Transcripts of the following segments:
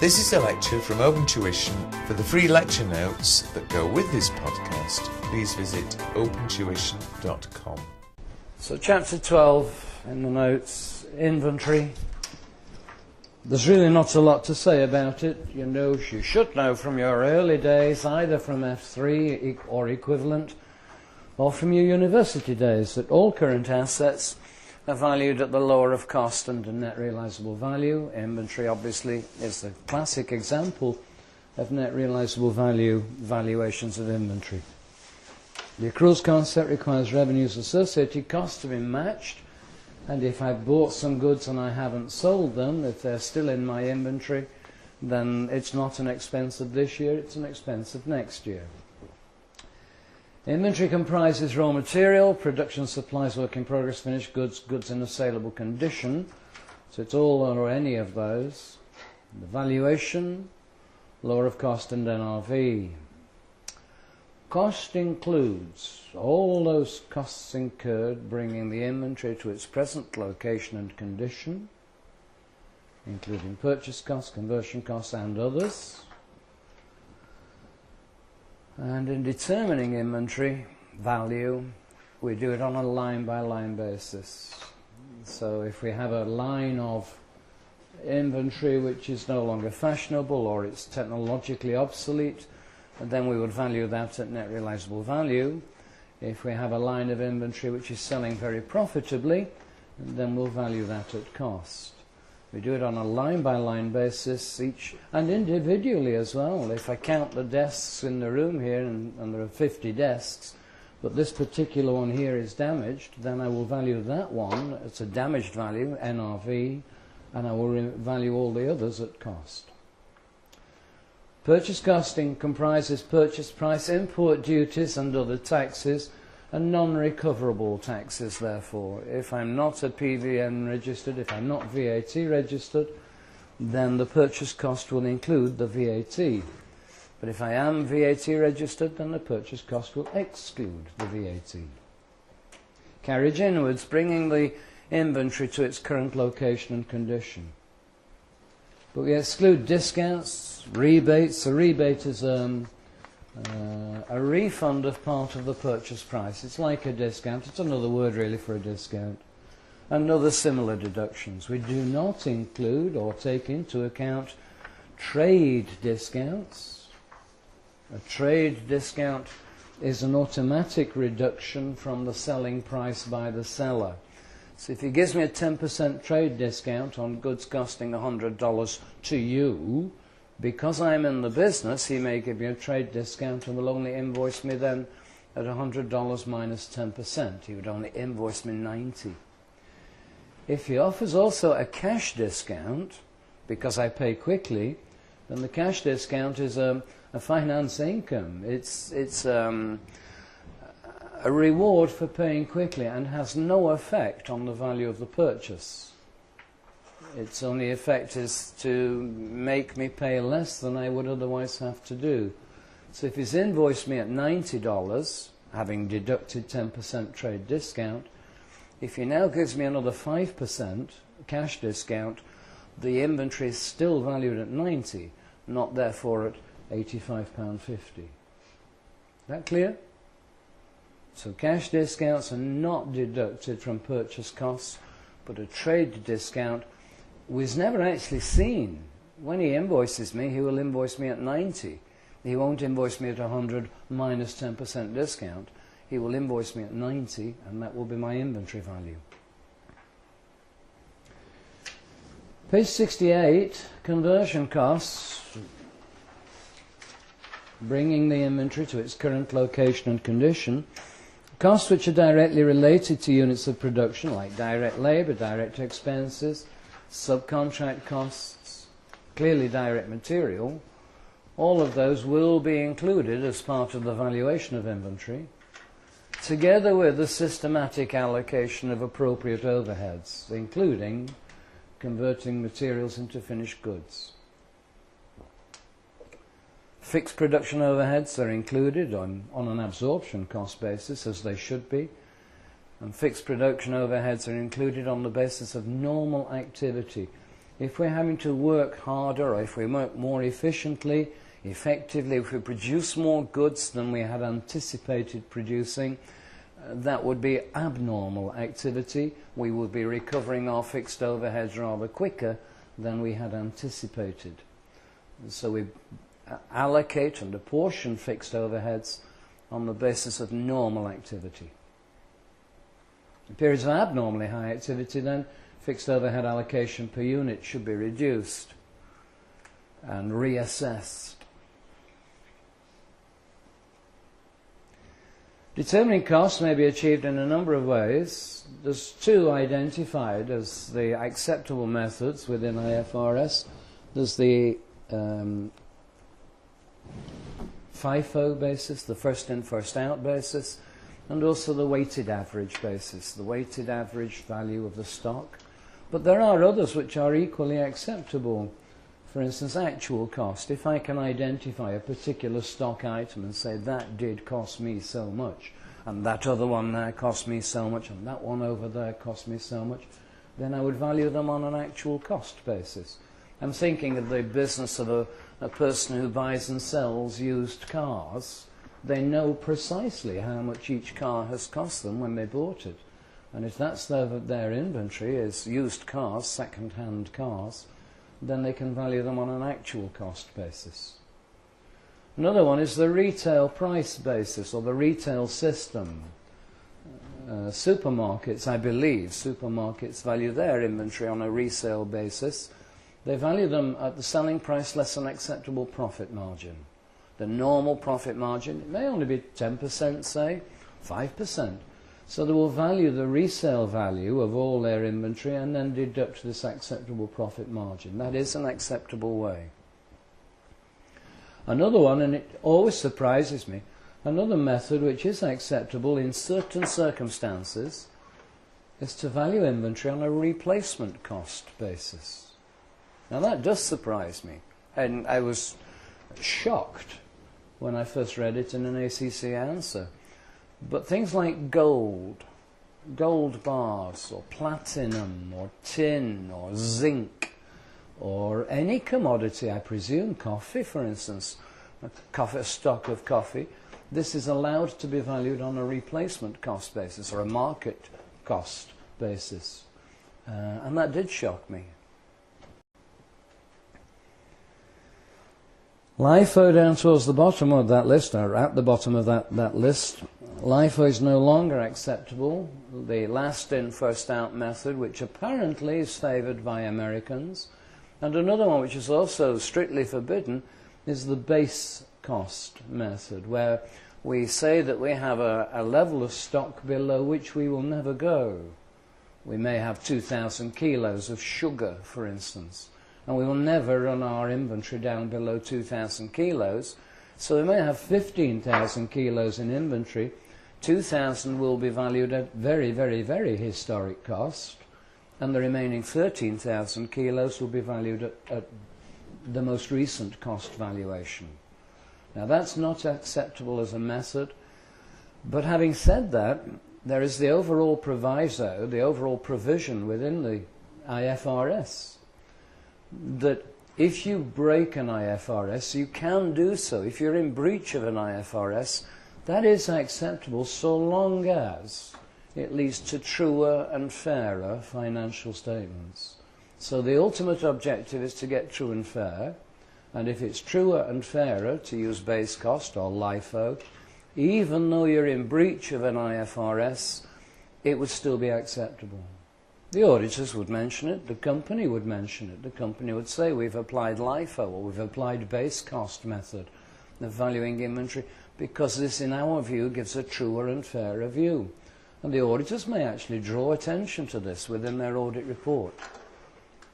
This is a lecture from Open Tuition. For the free lecture notes that go with this podcast, please visit opentuition.com. So chapter 12 in the notes, inventory. There's really not a lot to say about it. You should know from your early days, either from F3 or equivalent, or from your university days, that all current assets are valued at the lower of cost and the net realizable value. Inventory, obviously, is the classic example of net realizable value valuations of inventory. The accruals concept requires revenues associated costs to be matched, and if I've bought some goods and I haven't sold them, if they're still in my inventory, then it's not an expense of this year, it's an expense of next year. Inventory comprises raw material, production supplies, work in progress, finished goods, goods in a saleable condition. So it's all or any of those. The valuation, lower of cost and NRV. Cost includes all those costs incurred bringing the inventory to its present location and condition, including purchase costs, conversion costs and others. And in determining inventory value, we do it on a line-by-line basis. So if we have a line of inventory which is no longer fashionable or it's technologically obsolete, then we would value that at net realizable value. If we have a line of inventory which is selling very profitably, then we'll value that at cost. We do it on a line-by-line basis, each and individually as well. If I count the desks in the room here, and there are 50 desks, but this particular one here is damaged, then I will value that one. It's a damaged value, NRV, and I will value all the others at cost. Purchase costing comprises purchase price, import duties and other taxes, and non-recoverable taxes, therefore. If I'm not a PVN registered, if I'm not VAT registered, then the purchase cost will include the VAT. But if I am VAT registered, then the purchase cost will exclude the VAT. Carriage inwards, bringing the inventory to its current location and condition. But we exclude discounts, rebates. A rebate is a refund of part of the purchase price. It's like a discount. It's another word really for a discount. And other similar deductions. We do not include or take into account trade discounts. A trade discount is an automatic reduction from the selling price by the seller. So if he gives me a 10% trade discount on goods costing $100 to you, because I'm in the business, he may give me a trade discount and will only invoice me then at $100 minus 10%. He would only invoice me $90. If he offers also a cash discount, because I pay quickly, then the cash discount is a finance income. It's a reward for paying quickly and has no effect on the value of the purchase. Its only effect is to make me pay less than I would otherwise have to do. So if he's invoiced me at $90, having deducted 10% trade discount, if he now gives me another 5% cash discount, the inventory is still valued at $90, not therefore at £85.50. That clear? So cash discounts are not deducted from purchase costs, but a trade discount was never actually seen. When he invoices me, he will invoice me at 90. He won't invoice me at 100 minus 10% discount. He will invoice me at 90, and that will be my inventory value. Page 68, conversion costs, bringing the inventory to its current location and condition. Costs which are directly related to units of production, like direct labor, direct expenses, subcontract costs, clearly direct material, all of those will be included as part of the valuation of inventory, together with the systematic allocation of appropriate overheads, including converting materials into finished goods. Fixed production overheads are included on an absorption cost basis, as they should be, and fixed production overheads are included on the basis of normal activity. If we're having to work harder, or if we work more efficiently, effectively, if we produce more goods than we had anticipated producing, that would be abnormal activity. We would be recovering our fixed overheads rather quicker than we had anticipated. So we allocate and apportion fixed overheads on the basis of normal activity. In periods of abnormally high activity, then, fixed overhead allocation per unit should be reduced and reassessed. Determining costs may be achieved in a number of ways. There's two identified as the acceptable methods within IFRS. There's the FIFO basis, the first in, first out basis, and also the weighted average basis, the weighted average value of the stock. But there are others which are equally acceptable. For instance, actual cost. If I can identify a particular stock item and say that did cost me so much, and that other one there cost me so much, and that one over there cost me so much, then I would value them on an actual cost basis. I'm thinking of the business of a person who buys and sells used cars. They know precisely how much each car has cost them when they bought it. And if that's their inventory is used cars, second-hand cars, then they can value them on an actual cost basis. Another one is the retail price basis, or the retail system. Supermarkets, I believe, supermarkets value their inventory on a resale basis. They value them at the selling price less an acceptable profit margin. The normal profit margin, it may only be 10%, say, 5%. So they will value the resale value of all their inventory and then deduct this acceptable profit margin. That is an acceptable way. Another one, and it always surprises me, another method which is acceptable in certain circumstances is to value inventory on a replacement cost basis. Now that does surprise me, and I was shocked when I first read it in an ACC answer. But things like gold bars, or platinum, or tin, or zinc, or any commodity, I presume, coffee, for instance, a stock of coffee, this is allowed to be valued on a replacement cost basis, or a market cost basis. And that did shock me. LIFO down towards the bottom of that list, or at the bottom of that list. LIFO is no longer acceptable. The last in, first out method, which apparently is favoured by Americans. And another one which is also strictly forbidden is the base cost method, where we say that we have a level of stock below which we will never go. We may have 2,000 kilos of sugar, for instance, and we will never run our inventory down below 2,000 kilos. So we may have 15,000 kilos in inventory. 2,000 will be valued at very, very, very historic cost, and the remaining 13,000 kilos will be valued at the most recent cost valuation. Now that's not acceptable as a method, but having said that, there is the overall proviso, the overall provision within the IFRS, that if you break an IFRS, you can do so. If you're in breach of an IFRS, that is acceptable so long as it leads to truer and fairer financial statements. So the ultimate objective is to get true and fair, and if it's truer and fairer, to use base cost or LIFO, even though you're in breach of an IFRS, it would still be acceptable. The auditors would mention it, the company would mention it, the company would say we've applied LIFO or we've applied base cost method of valuing inventory because this, in our view, gives a truer and fairer view. And the auditors may actually draw attention to this within their audit report.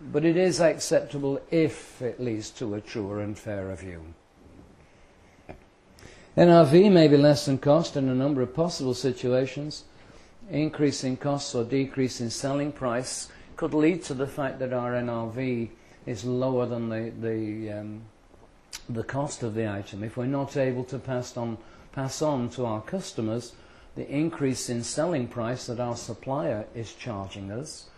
But it is acceptable if it leads to a truer and fairer view. NRV may be less than cost in a number of possible situations. Increase in costs or decrease in selling price could lead to the fact that our NRV is lower than the cost of the item. If we're not able to pass on to our customers the increase in selling price that our supplier is charging us,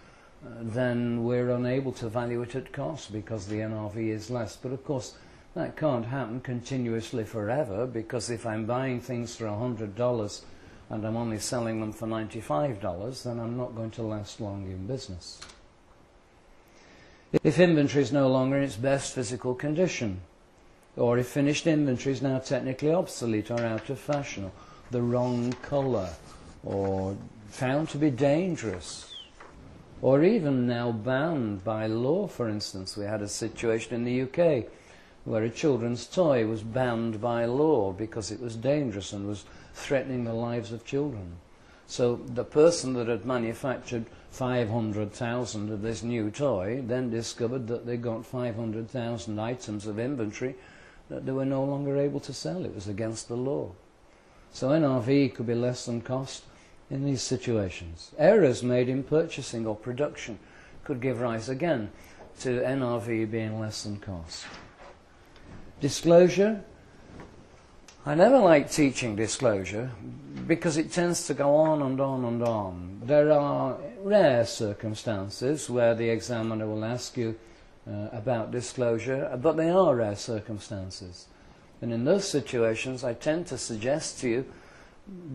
then we're unable to value it at cost because the NRV is less. But of course, that can't happen continuously forever, because if I'm buying things for $100 and I'm only selling them for $95, then I'm not going to last long in business. If inventory is no longer in its best physical condition, or if finished inventory is now technically obsolete or out of fashion, or the wrong colour, or found to be dangerous, or even now banned by law, for instance. We had a situation in the UK where a children's toy was banned by law because it was dangerous and was threatening the lives of children. So the person that had manufactured 500,000 of this new toy then discovered that they got 500,000 items of inventory that they were no longer able to sell. It was against the law. So NRV could be less than cost in these situations. Errors made in purchasing or production could give rise again to NRV being less than cost. Disclosure. I never like teaching disclosure because it tends to go on and on and on. There are rare circumstances where the examiner will ask you about disclosure, but they are rare circumstances. And in those situations, I tend to suggest to you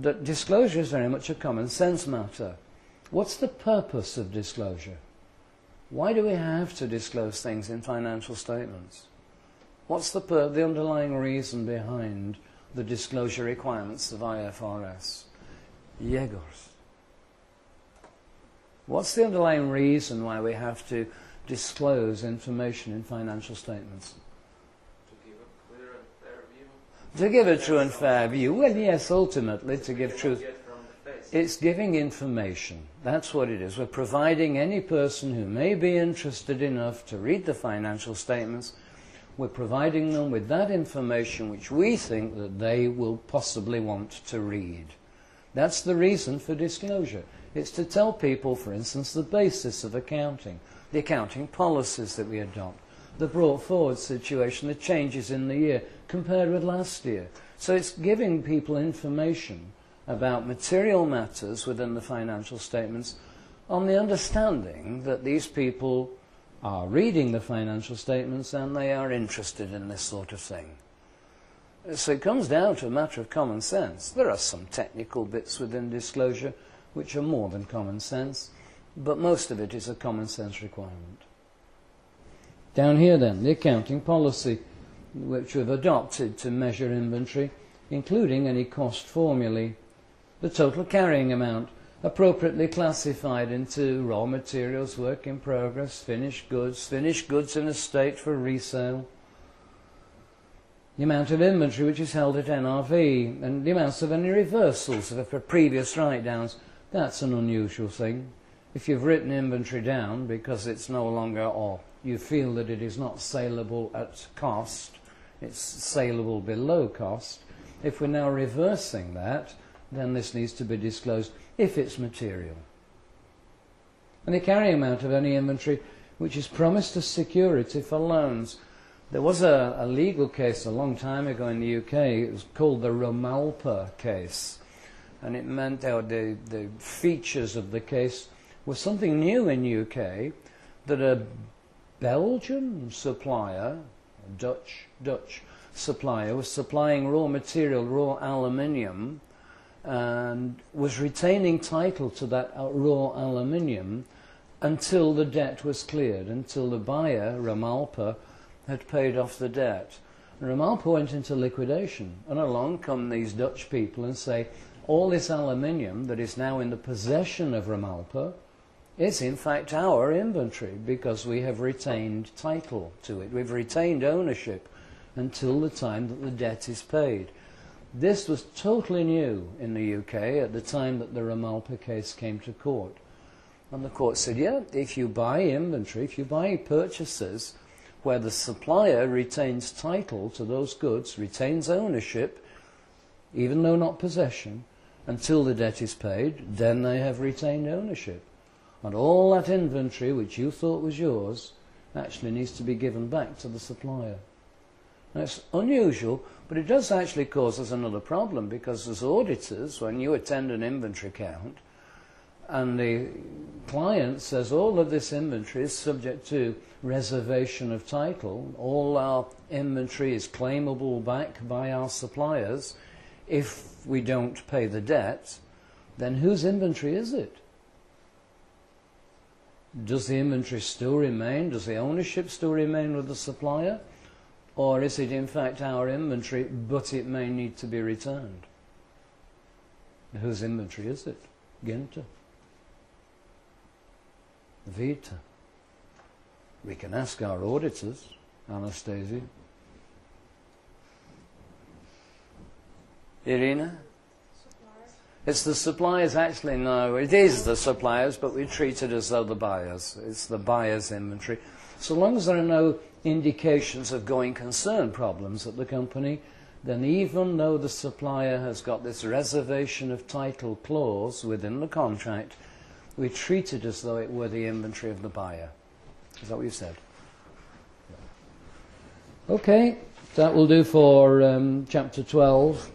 that disclosure is very much a common sense matter. What's the purpose of disclosure? Why do we have to disclose things in financial statements? What's the underlying reason behind the disclosure requirements of IFRS? Yegors. What's the underlying reason why we have to disclose information in financial statements? To give a clear and fair view. To give a true and fair view. Well, yes, ultimately to give truth. It's giving information. That's what it is. We're providing any person who may be interested enough to read the financial statements, we're providing them with that information which we think that they will possibly want to read. That's the reason for disclosure. It's to tell people, for instance, the basis of accounting, the accounting policies that we adopt, the brought forward situation, the changes in the year compared with last year. So it's giving people information about material matters within the financial statements on the understanding that these people are reading the financial statements and they are interested in this sort of thing. So it comes down to a matter of common sense. There are some technical bits within disclosure which are more than common sense, but most of it is a common sense requirement. Down here then, the accounting policy which we've adopted to measure inventory, including any cost formulae, the total carrying amount, appropriately classified into raw materials, work in progress, finished goods in a state for resale, the amount of inventory which is held at NRV, and the amounts of any reversals of previous write-downs. That's an unusual thing. If you've written inventory down because it's no longer, or you feel that it is not saleable at cost, it's saleable below cost, if we're now reversing that, then this needs to be disclosed if it's material. And the carrying amount of any inventory which is promised as security for loans. There was a legal case a long time ago in the UK. It was called the Ramalpa case, and it meant the features of the case were something new in UK, that a Belgian supplier, a Dutch supplier, was supplying raw material, raw aluminium, and was retaining title to that raw aluminium until the debt was cleared, until the buyer, Ramalpa, had paid off the debt. And Ramalpa went into liquidation, and along come these Dutch people and say, all this aluminium that is now in the possession of Ramalpa is in fact our inventory because we have retained title to it. We've retained ownership until the time that the debt is paid. This was totally new in the UK at the time that the Ramalpa case came to court. And the court said, yeah, if you buy inventory, if you buy purchases where the supplier retains title to those goods, retains ownership, even though not possession, until the debt is paid, then they have retained ownership. And all that inventory which you thought was yours actually needs to be given back to the supplier. That's unusual, but it does actually cause us another problem, because as auditors, when you attend an inventory count, And the client says all of this inventory is subject to reservation of title. All our inventory is claimable back by our suppliers. If we don't pay the debt, then whose inventory is it? Does the inventory still remain? Does the ownership still remain with the supplier? Or is it in fact our inventory, but it may need to be returned? Whose inventory is it? Ginter? Vita? We can ask our auditors, Anastasia. Irina? It's the suppliers, actually. No, it is the suppliers, but we treat it as though the buyers. It's the buyer's inventory. So long as there are no indications of going concern problems at the company, then even though the supplier has got this reservation of title clause within the contract, we treat it as though it were the inventory of the buyer. Is that what you said? Okay, that will do for chapter 12.